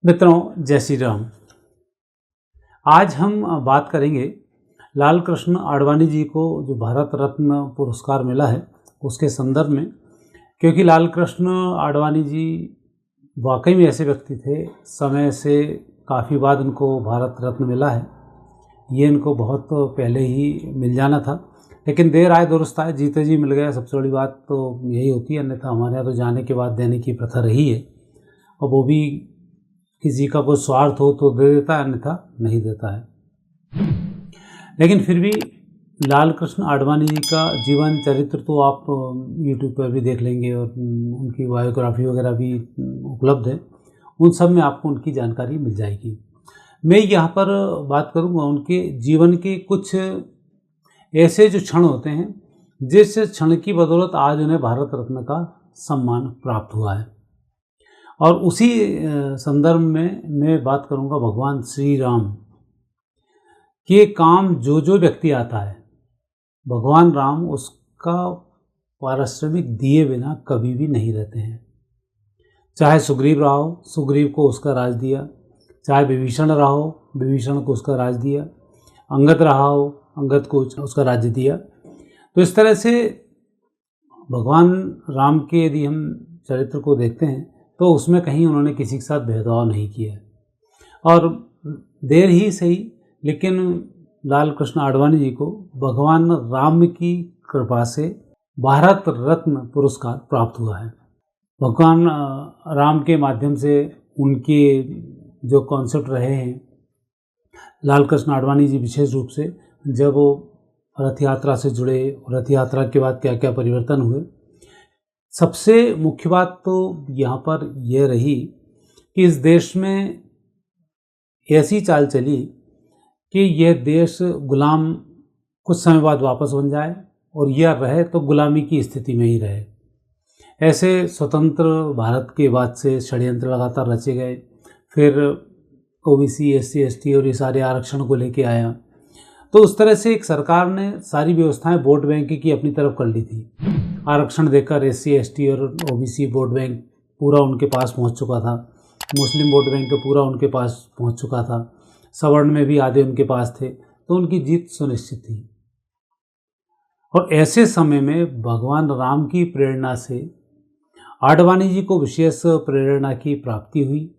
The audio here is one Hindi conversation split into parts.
मित्रों, जय श्री राम। आज हम बात करेंगे लाल कृष्ण आडवाणी जी को जो भारत रत्न पुरस्कार मिला है उसके संदर्भ में, क्योंकि लाल कृष्ण आडवाणी जी वाकई में ऐसे व्यक्ति थे, समय से काफ़ी बाद इनको भारत रत्न मिला है। ये इनको बहुत पहले ही मिल जाना था, लेकिन देर आए दुरुस्त आए, जीते जी मिल गया। सबसे बड़ी बात तो यही होती है, अन्यथा हमारे यहाँ तो जाने के बाद देने की प्रथा रही है, और वो भी किसी का कोई स्वार्थ हो तो दे देता है, अन्यथा नहीं देता है। लेकिन फिर भी लाल कृष्ण आडवाणी जी का जीवन चरित्र तो आप यूट्यूब पर भी देख लेंगे, और उनकी बायोग्राफी वगैरह भी उपलब्ध है। उन सब में आपको उनकी जानकारी मिल जाएगी। मैं यहाँ पर बात करूँगा उनके जीवन के कुछ ऐसे जो क्षण होते हैं जिस क्षण की बदौलत आज उन्हें भारत रत्न का सम्मान प्राप्त हुआ है। और उसी संदर्भ में मैं बात करूंगा भगवान श्री राम के काम जो व्यक्ति आता है, भगवान राम उसका पारिश्रमिक दिए बिना कभी भी नहीं रहते हैं। चाहे सुग्रीव रहा हो, सुग्रीव को उसका राज दिया, चाहे विभीषण रहा हो, विभीषण को उसका राज दिया, अंगद रहा हो, अंगद को उसका राज्य दिया। तो इस तरह से भगवान राम के यदि हम चरित्र को देखते हैं तो उसमें कहीं उन्होंने किसी के साथ भेदभाव नहीं किया। और देर ही सही, लेकिन लाल कृष्ण आडवाणी जी को भगवान राम की कृपा से भारत रत्न पुरस्कार प्राप्त हुआ है। भगवान राम के माध्यम से उनके जो कॉन्सेप्ट रहे हैं, लाल कृष्ण आडवाणी जी विशेष रूप से जब वो रथ यात्रा से जुड़े, रथ यात्रा के बाद क्या क्या परिवर्तन हुए, सबसे मुख्य बात तो यहाँ पर यह रही कि इस देश में ऐसी चाल चली कि यह देश गुलाम कुछ समय बाद वापस बन जाए, और यह रहे तो गुलामी की स्थिति में ही रहे। ऐसे स्वतंत्र भारत के बाद से षड्यंत्र लगातार रचे गए। फिर ओबीसी, एससी, एसटी और ये सारे आरक्षण को लेके आया, तो उस तरह से एक सरकार ने सारी व्यवस्थाएं वोट बैंक की अपनी तरफ कर ली थी। आरक्षण देकर एससी, एसटी और ओबीसी वोट बैंक पूरा उनके पास पहुंच चुका था। मुस्लिम वोट बैंक पूरा उनके पास पहुंच चुका था। सवर्ण में भी आधे उनके पास थे, तो उनकी जीत सुनिश्चित थी। और ऐसे समय में भगवान राम की प्रेरणा से आडवाणी जी को विशेष प्रेरणा की प्राप्ति हुई,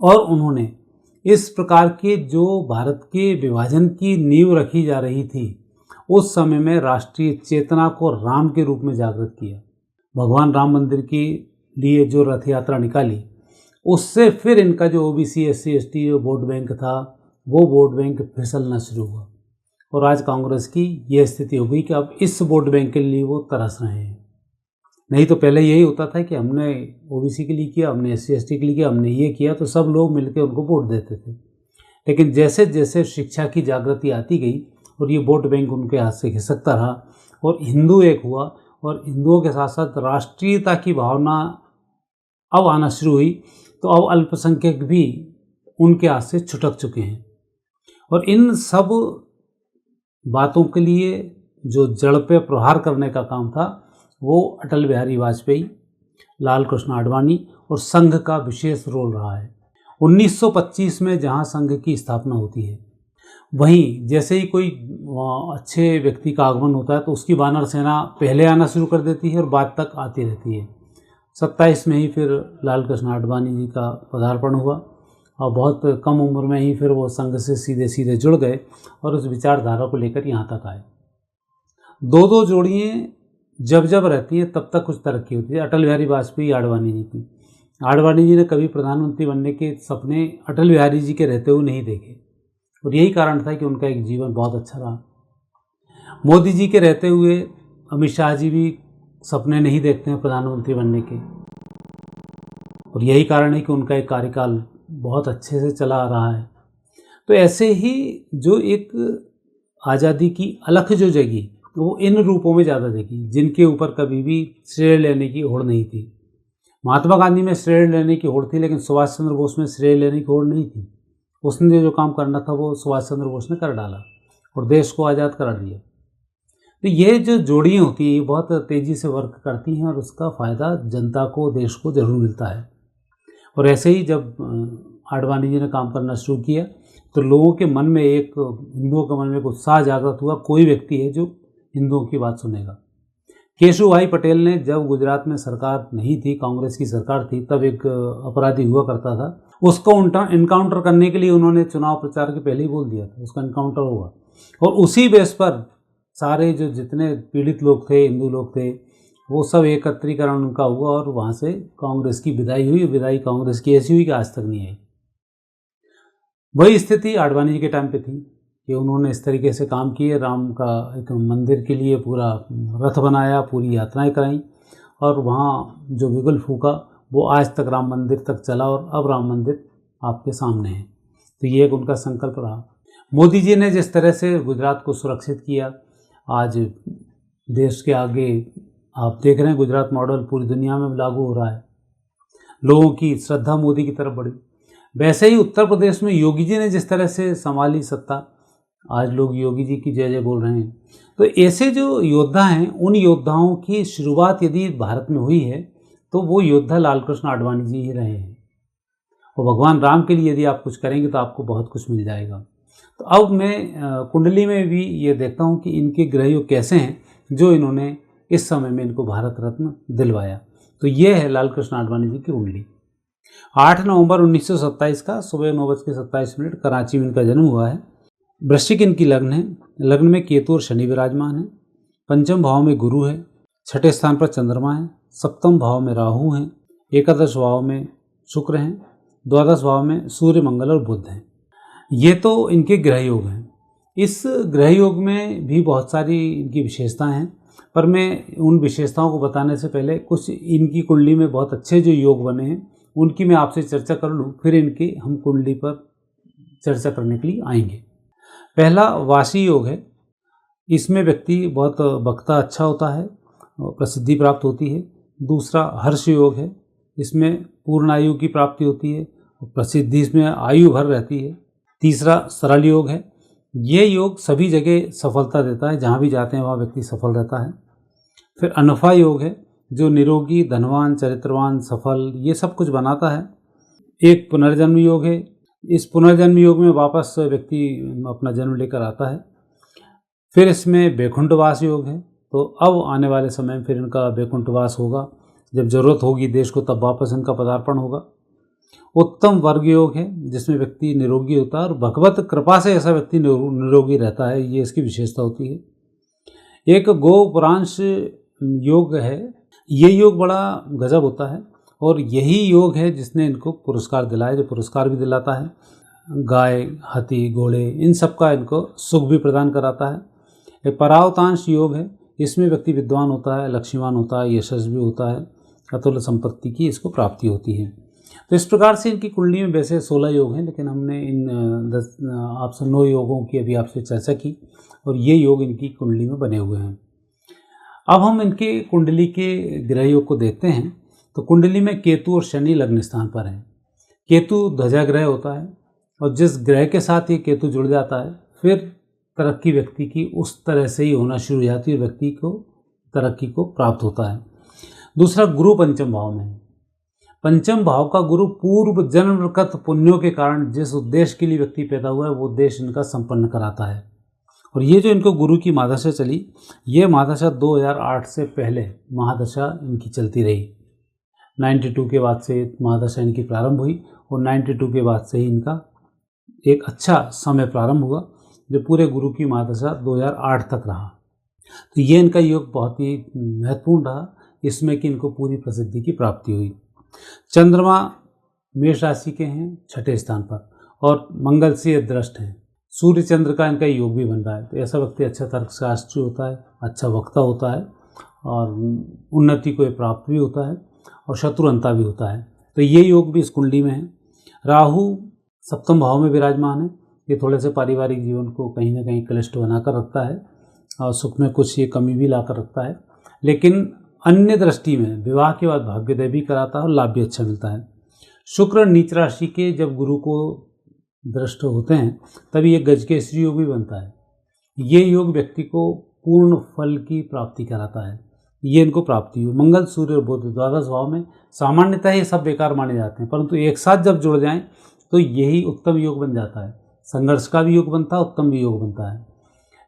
और उन्होंने इस प्रकार के जो भारत के विभाजन की नींव रखी जा रही थी, उस समय में राष्ट्रीय चेतना को राम के रूप में जागृत किया। भगवान राम मंदिर के लिए जो रथ यात्रा निकाली, उससे फिर इनका जो OBC, SC, ST vote bank था, वो वोट बैंक फिसलना शुरू हुआ। और आज कांग्रेस की यह स्थिति हो गई कि अब इस वोट बैंक के लिए वो तरस रहे हैं। नहीं तो पहले यही होता था कि हमने ओबीसी के लिए किया, हमने एससी, एसटी के लिए किया, हमने ये किया, तो सब लोग मिलकर उनको वोट देते थे। लेकिन जैसे जैसे शिक्षा की जागृति आती गई और ये वोट बैंक उनके हाथ से खिसकता रहा, और हिंदू एक हुआ, और हिंदुओं के साथ साथ राष्ट्रीयता की भावना अब आना शुरू हुई, तो अब अल्पसंख्यक भी उनके हाथ से छुटक चुके हैं। और इन सब बातों के लिए जो जड़ पे प्रहार करने का काम था, वो अटल बिहारी वाजपेयी, लाल कृष्ण आडवाणी और संघ का विशेष रोल रहा है। 1925 में जहाँ संघ की स्थापना होती है, वहीं जैसे ही कोई अच्छे व्यक्ति का आगमन होता है तो उसकी वानर सेना पहले आना शुरू कर देती है और बाद तक आती रहती है। 27 में ही फिर लाल कृष्ण आडवाणी जी का पदार्पण हुआ, और बहुत कम उम्र में ही फिर वो संघ से सीधे सीधे जुड़ गए और उस विचारधारा को लेकर यहाँ तक आए। दो दो जोड़ियाँ जब जब रहती हैं तब तक कुछ तरक्की होती है। अटल बिहारी वाजपेयी, आडवाणी जी की। आडवाणी जी ने कभी प्रधानमंत्री बनने के सपने अटल बिहारी जी के रहते हुए नहीं देखे, और यही कारण था कि उनका एक जीवन बहुत अच्छा रहा। मोदी जी के रहते हुए अमित शाह जी भी सपने नहीं देखते हैं प्रधानमंत्री बनने के, और यही कारण है कि उनका एक कार्यकाल बहुत अच्छे से चला आ रहा है। तो ऐसे ही जो एक आज़ादी की अलख जो जगी, वो इन रूपों में ज़्यादा जगी, जिनके ऊपर कभी भी श्रेय लेने की होड़ नहीं थी। महात्मा गांधी में श्रेय लेने की होड़ थी, लेकिन सुभाष चंद्र बोस में श्रेय लेने की होड़ नहीं थी। उसने जो काम करना था वो सुभाष चंद्र बोस ने कर डाला और देश को आज़ाद करा दिया। तो ये जो जोड़ियाँ होती हैं, ये बहुत तेज़ी से वर्क करती हैं, और उसका फ़ायदा जनता को, देश को ज़रूर मिलता है। और ऐसे ही जब आडवाणी जी ने काम करना शुरू किया तो लोगों के मन में हिंदुओं के मन में एक उत्साह जागृत हुआ, कोई व्यक्ति है जो हिंदुओं की बात सुनेगा। केशुभाई पटेल ने, जब गुजरात में सरकार नहीं थी, कांग्रेस की सरकार थी, तब एक अपराधी हुआ करता था, उसको इनकाउंटर करने के लिए उन्होंने चुनाव प्रचार के पहले ही बोल दिया था उसका इनकाउंटर होगा। और उसी बेस पर सारे जो जितने पीड़ित लोग थे, हिंदू लोग थे, वो सब एकत्रीकरण उनका हुआ और वहाँ से कांग्रेस की विदाई हुई। विदाई कांग्रेस की ऐसी हुई कि आज तक नहीं आई। वही स्थिति आडवाणी जी के टाइम पे थी कि उन्होंने इस तरीके से काम किए, राम का एक मंदिर के लिए पूरा रथ बनाया, पूरी यात्राएं कराई और वहाँ जो बिगुल फूका वो आज तक राम मंदिर तक चला और अब राम मंदिर आपके सामने है। तो ये एक उनका संकल्प रहा। मोदी जी ने जिस तरह से गुजरात को सुरक्षित किया, आज देश के आगे आप देख रहे हैं गुजरात मॉडल पूरी दुनिया में लागू हो रहा है, लोगों की श्रद्धा मोदी की तरफ बढ़ी। वैसे ही उत्तर प्रदेश में योगी जी ने जिस तरह से संभाली सत्ता, आज लोग योगी जी की जय जय बोल रहे हैं। तो ऐसे जो योद्धा हैं, उन योद्धाओं की शुरुआत यदि भारत में हुई है तो वो योद्धा लालकृष्ण आडवाणी जी ही रहे हैं। और भगवान राम के लिए यदि आप कुछ करेंगे तो आपको बहुत कुछ मिल जाएगा। तो अब मैं कुंडली में भी ये देखता हूँ कि इनके ग्रहयोग कैसे हैं जो इन्होंने इस समय में इनको भारत रत्न दिलवाया। तो ये है लालकृष्ण आडवाणी जी की कुंडली। 8 नवंबर 1927 का सुबह 9:27 कराची में इनका जन्म हुआ है। वृश्चिक इनकी लग्न है। लग्न में केतु और शनि विराजमान है। पंचम भाव में गुरु है। छठे स्थान पर चंद्रमा है। सप्तम भाव में राहु हैं। एकादश भाव में शुक्र हैं। द्वादश भाव में सूर्य, मंगल और बुध हैं। ये तो इनके ग्रह योग हैं। इस ग्रह योग में भी बहुत सारी इनकी विशेषताएं हैं, पर मैं उन विशेषताओं को बताने से पहले कुछ इनकी कुंडली में बहुत अच्छे जो योग बने हैं उनकी मैं आपसे चर्चा कर लूँ, फिर इनकी हम कुंडली पर चर्चा करने के लिए आएंगे। पहला वाशी योग है। इसमें व्यक्ति बहुत वक्ता अच्छा होता है, प्रसिद्धि प्राप्त होती है। दूसरा हर्ष योग है। इसमें पूर्ण आयु की प्राप्ति होती है, प्रसिद्धि इसमें आयु भर रहती है। तीसरा सरल योग है। ये योग सभी जगह सफलता देता है, जहाँ भी जाते हैं वहाँ व्यक्ति सफल रहता है। फिर अनफा योग है, जो निरोगी, धनवान, चरित्रवान, सफल ये सब कुछ बनाता है। एक पुनर्जन्म योग है। इस पुनर्जन्म योग में वापस व्यक्ति अपना जन्म लेकर आता है। फिर इसमें वैकुंठवास योग है। तो अब आने वाले समय में फिर इनका वैकुंठवास होगा, जब जरूरत होगी देश को तब वापस इनका पदार्पण होगा। उत्तम वर्ग योग है, जिसमें व्यक्ति निरोगी होता है और भगवत कृपा से ऐसा व्यक्ति निरोगी रहता है, ये इसकी विशेषता होती है। एक गो पुरांश योग है। ये योग बड़ा गजब होता है और यही योग है जिसने इनको पुरस्कार दिलाया, जो पुरस्कार भी दिलाता है। गाय, हाथी, घोड़े इन सब का इनको सुख भी प्रदान कराता है। एक परावतांश योग है। इसमें व्यक्ति विद्वान होता है, लक्ष्मीवान होता है, यशस्वी होता है, अतुल्य संपत्ति की इसको प्राप्ति होती है। तो इस प्रकार से इनकी कुंडली में वैसे 16 योग हैं, लेकिन हमने इन 9 योगों की अभी आपसे चर्चा की और ये योग इनकी कुंडली में बने हुए हैं। अब हम इनके कुंडली के ग्रह योग को देखते हैं। तो कुंडली में केतु और शनि लग्न स्थान पर हैं। केतु ध्वजा ग्रह होता है और जिस ग्रह के साथ ये केतु जुड़ जाता है फिर तरक्की व्यक्ति की उस तरह से ही होना शुरू हो जाती है, व्यक्ति को तरक्की को प्राप्त होता है। दूसरा, गुरु पंचम भाव में है। पंचम भाव का गुरु पूर्व जन्मकृत पुण्यों के कारण जिस उद्देश्य के लिए व्यक्ति पैदा हुआ है वो उद्देश्य इनका संपन्न कराता है। और ये जो इनको गुरु की महादशा चली, ये महादशा 2008 से पहले महादशा इनकी चलती रही। 92 के बाद से महादशा इनकी प्रारंभ हुई और 92 के बाद से ही इनका एक अच्छा समय प्रारंभ हुआ, जो पूरे गुरु की महादशा 2008 तक रहा। तो ये इनका योग बहुत ही महत्वपूर्ण रहा, इसमें कि इनको पूरी प्रसिद्धि की प्राप्ति हुई। चंद्रमा मेष राशि के हैं 6ठे स्थान पर और मंगल से दृष्ट हैं। सूर्य चंद्र का इनका योग भी बन रहा है। तो ऐसा व्यक्ति अच्छा तर्कशास्त्री होता है, अच्छा वक्ता होता है और उन्नति को प्राप्त भी होता है और शत्रुअंता भी होता है। तो ये योग भी इस कुंडली में है। राहु सप्तम भाव में विराजमान है। ये थोड़े से पारिवारिक जीवन को कहीं ना कहीं क्लिष्ट बनाकर रखता है और सुख में कुछ ये कमी भी लाकर रखता है, लेकिन अन्य दृष्टि में विवाह के बाद भाग्योदय भी कराता है और लाभ भी अच्छा मिलता है। शुक्र नीच राशि के जब गुरु को दृष्ट होते हैं तभी एक गजकेसरी योग भी बनता है। ये योग व्यक्ति को पूर्ण फल की प्राप्ति कराता है। ये इनको प्राप्ति हुई। मंगल, सूर्य और बुध द्वादश भाव में सामान्यतः ये सब बेकार माने जाते हैं, परंतु एक साथ जब जुड़ जाएं तो यही उत्तम योग बन जाता है। संघर्ष का भी योग बनता है, उत्तम भी योग बनता है।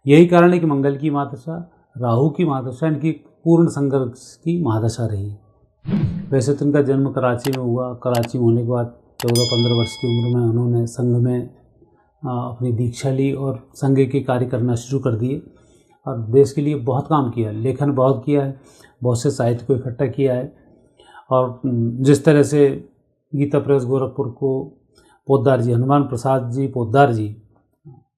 यही कारण है कि मंगल की महादशा, राहु की महादशा इनकी पूर्ण संघर्ष की महादशा रही। वैसे तो इनका जन्म कराची में हुआ। कराची में होने के बाद 14-15 वर्ष की उम्र में उन्होंने संघ में अपनी दीक्षा ली और संघ के कार्य करना शुरू कर दिए और देश के लिए बहुत काम किया, लेखन बहुत किया है, बहुत से साहित्य को इकट्ठा किया है। और जिस तरह से गीता प्रेस गोरखपुर को पोद्दार जी, हनुमान प्रसाद जी पोद्दार जी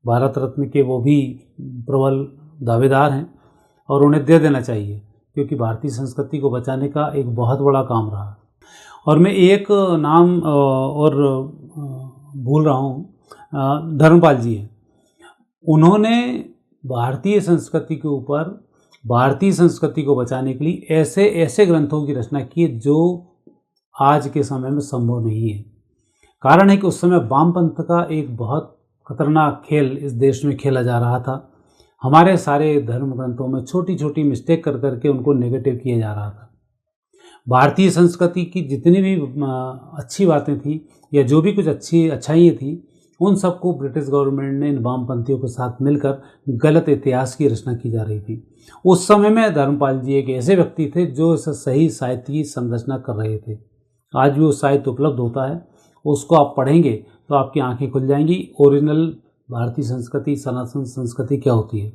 भारत रत्न के वो भी प्रबल दावेदार हैं और उन्हें दे देना चाहिए, क्योंकि भारतीय संस्कृति को बचाने का एक बहुत बड़ा काम रहा। और मैं एक नाम और भूल रहा हूँ, धर्मपाल जी हैं। उन्होंने भारतीय संस्कृति के ऊपर, भारतीय संस्कृति को बचाने के लिए ऐसे ऐसे ग्रंथों की रचना की जो आज के समय में संभव नहीं है। कारण है कि उस समय वामपंथ का एक बहुत खतरनाक खेल इस देश में खेला जा रहा था। हमारे सारे धर्म ग्रंथों में छोटी छोटी मिस्टेक कर करके उनको नेगेटिव किया जा रहा था। भारतीय संस्कृति की जितनी भी अच्छी बातें थी या जो भी कुछ अच्छी अच्छाइयाँ थी, उन सबको ब्रिटिश गवर्नमेंट ने इन वामपंथियों के साथ मिलकर गलत इतिहास की रचना की जा रही थी। उस समय में धर्मपाल जी एक ऐसे व्यक्ति थे जो इस सही साहित्य की संरचना कर रहे थे। आज भी वो साहित्य उपलब्ध होता है, उसको आप पढ़ेंगे तो आपकी आंखें खुल जाएंगी। ओरिजिनल भारतीय संस्कृति, सनातन संस्कृति क्या होती है।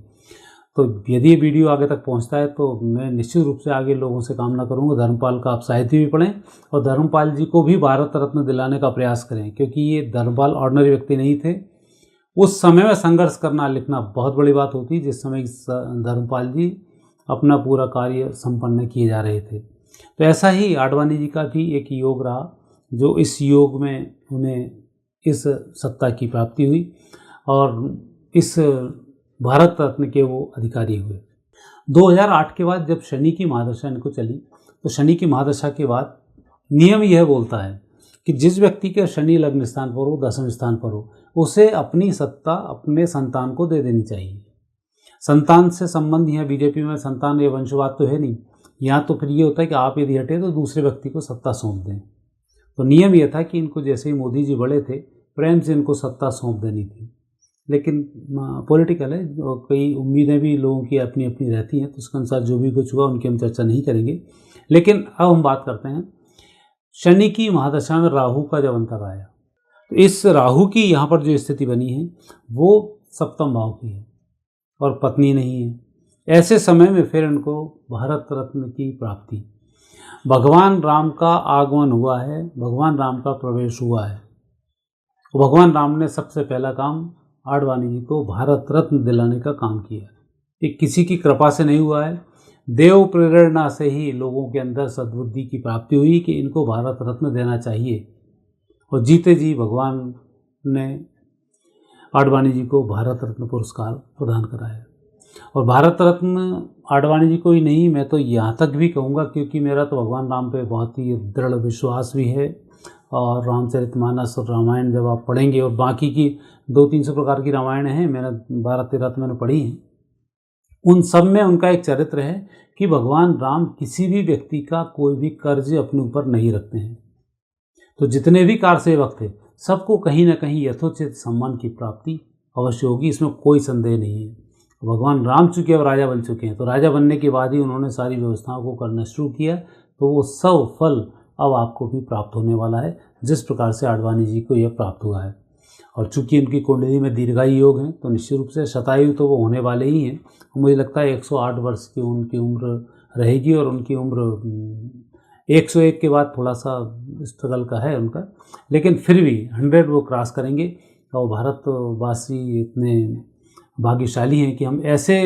तो यदि ये वीडियो आगे तक पहुंचता है तो मैं निश्चित रूप से आगे लोगों से कामना करूंगा धर्मपाल का आप साहित्य भी पढ़ें और धर्मपाल जी को भी भारत रत्न दिलाने का प्रयास करें, क्योंकि ये धर्मपाल ऑर्डिनरी व्यक्ति नहीं थे। उस समय में संघर्ष करना लिखना बहुत बड़ी बात होती, जिस समय धर्मपाल जी अपना पूरा कार्य संपन्न किए जा रहे थे। तो ऐसा ही आडवाणी जी का भी एक योग रहा, जो इस योग में उन्हें इस सत्ता की प्राप्ति हुई और इस भारत रत्न के वो अधिकारी हुए। 2008 के बाद जब शनि की महादशा इनको चली, तो शनि की महादशा के बाद नियम यह बोलता है कि जिस व्यक्ति के शनि लग्न स्थान पर हो, दसम स्थान पर हो, उसे अपनी सत्ता अपने संतान को दे देनी चाहिए। संतान से संबंध यहाँ बीजेपी में संतान या वंशवाद तो है नहीं। यहाँ तो फिर ये होता है कि आप यदि हटे तो दूसरे व्यक्ति को सत्ता सौंप दें। तो नियम यह था कि इनको जैसे ही मोदी जी बड़े थे, प्रेम से इनको सत्ता सौंप देनी थी। लेकिन पॉलिटिकल है और कई उम्मीदें भी लोगों की अपनी अपनी रहती हैं, तो उसके अनुसार जो भी कुछ हुआ उनकी हम चर्चा नहीं करेंगे। लेकिन अब हम बात करते हैं शनि की महादशा में राहु का जब अंतर आया, तो इस राहु की यहाँ पर जो स्थिति बनी है वो सप्तम भाव की है और पत्नी नहीं है। ऐसे समय में फिर इनको भारत रत्न की प्राप्ति, भगवान राम का आगमन हुआ है, भगवान राम का प्रवेश हुआ है। भगवान राम ने सबसे पहला काम आडवाणी जी को भारत रत्न दिलाने का काम किया। ये किसी की कृपा से नहीं हुआ है, देव प्रेरणा से ही लोगों के अंदर सद्बुद्धि की प्राप्ति हुई कि इनको भारत रत्न देना चाहिए। और जीते जी भगवान ने आडवाणी जी को भारत रत्न पुरस्कार प्रदान कराया। और भारत रत्न आडवाणी जी को ही नहीं, मैं तो यहाँ तक भी कहूँगा, क्योंकि मेरा तो भगवान राम पे बहुत ही दृढ़ विश्वास भी है। और रामचरितमानस और रामायण जब आप पढ़ेंगे, और बाकी की 200-300 प्रकार की रामायण हैं, मैंने 12-13 तो मैंने पढ़ी हैं, उन सब में उनका एक चरित्र है कि भगवान राम किसी भी व्यक्ति का कोई भी कर्ज अपने ऊपर नहीं रखते हैं। तो जितने भी कार सेवक थे सबको कहीं ना कहीं यथोचित सम्मान की प्राप्ति अवश्य होगी, इसमें कोई संदेह नहीं है। भगवान राम चूँकि अब राजा बन चुके हैं, तो राजा बनने के बाद ही उन्होंने सारी व्यवस्थाओं को करना शुरू किया, तो वो सब फल अब आपको भी प्राप्त होने वाला है, जिस प्रकार से आडवाणी जी को यह प्राप्त हुआ है। और चूंकि उनकी कुंडली में दीर्घायु योग है, तो निश्चित रूप से शतायु तो वो होने वाले ही हैं। मुझे लगता है 108 वर्ष की उनकी उम्र रहेगी, और उनकी उम्र 101 के बाद थोड़ा सा स्ट्रगल का है उनका, लेकिन फिर भी 100 वो क्रॉस करेंगे। और भारतवासी इतने भाग्यशाली हैं कि हम ऐसे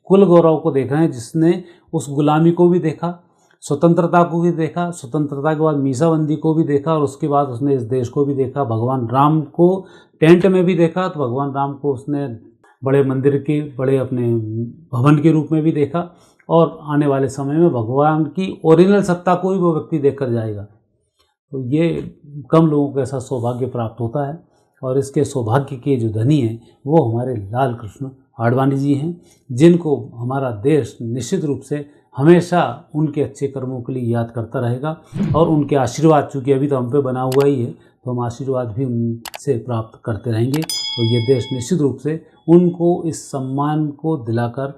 कुल गौरव को देख रहे हैं जिसने उस गुलामी को भी देखा, स्वतंत्रता को भी देखा, स्वतंत्रता के बाद मीसाबंदी को भी देखा, और उसके बाद उसने इस देश को भी देखा। भगवान राम को टेंट में भी देखा, तो भगवान राम को उसने बड़े मंदिर के, बड़े अपने भवन के रूप में भी देखा, और आने वाले समय में भगवान की ओरिजिनल सत्ता को ही वो व्यक्ति देख कर जाएगा। तो ये कम लोगों को ऐसा सौभाग्य प्राप्त होता है, और इसके सौभाग्य के जो धनी हैं वो हमारे लाल कृष्ण आडवाणी जी हैं, जिनको हमारा देश निश्चित रूप से हमेशा उनके अच्छे कर्मों के लिए याद करता रहेगा और उनके आशीर्वाद, चूँकि अभी तो हम पे बना हुआ ही है, तो हम आशीर्वाद भी उनसे प्राप्त करते रहेंगे। तो ये देश निश्चित रूप से उनको इस सम्मान को दिलाकर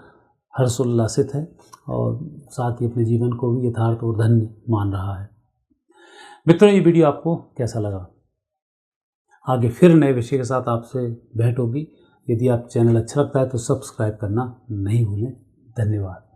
हर्षोल्लासित है और साथ ही अपने जीवन को भी यथार्थ और धन्य मान रहा है। मित्रों, ये वीडियो आपको कैसा लगा? आगे फिर नए विषय के साथ आपसे भेंट होगी। यदि आप चैनल अच्छा लगता है तो सब्सक्राइब करना नहीं भूलें। धन्यवाद।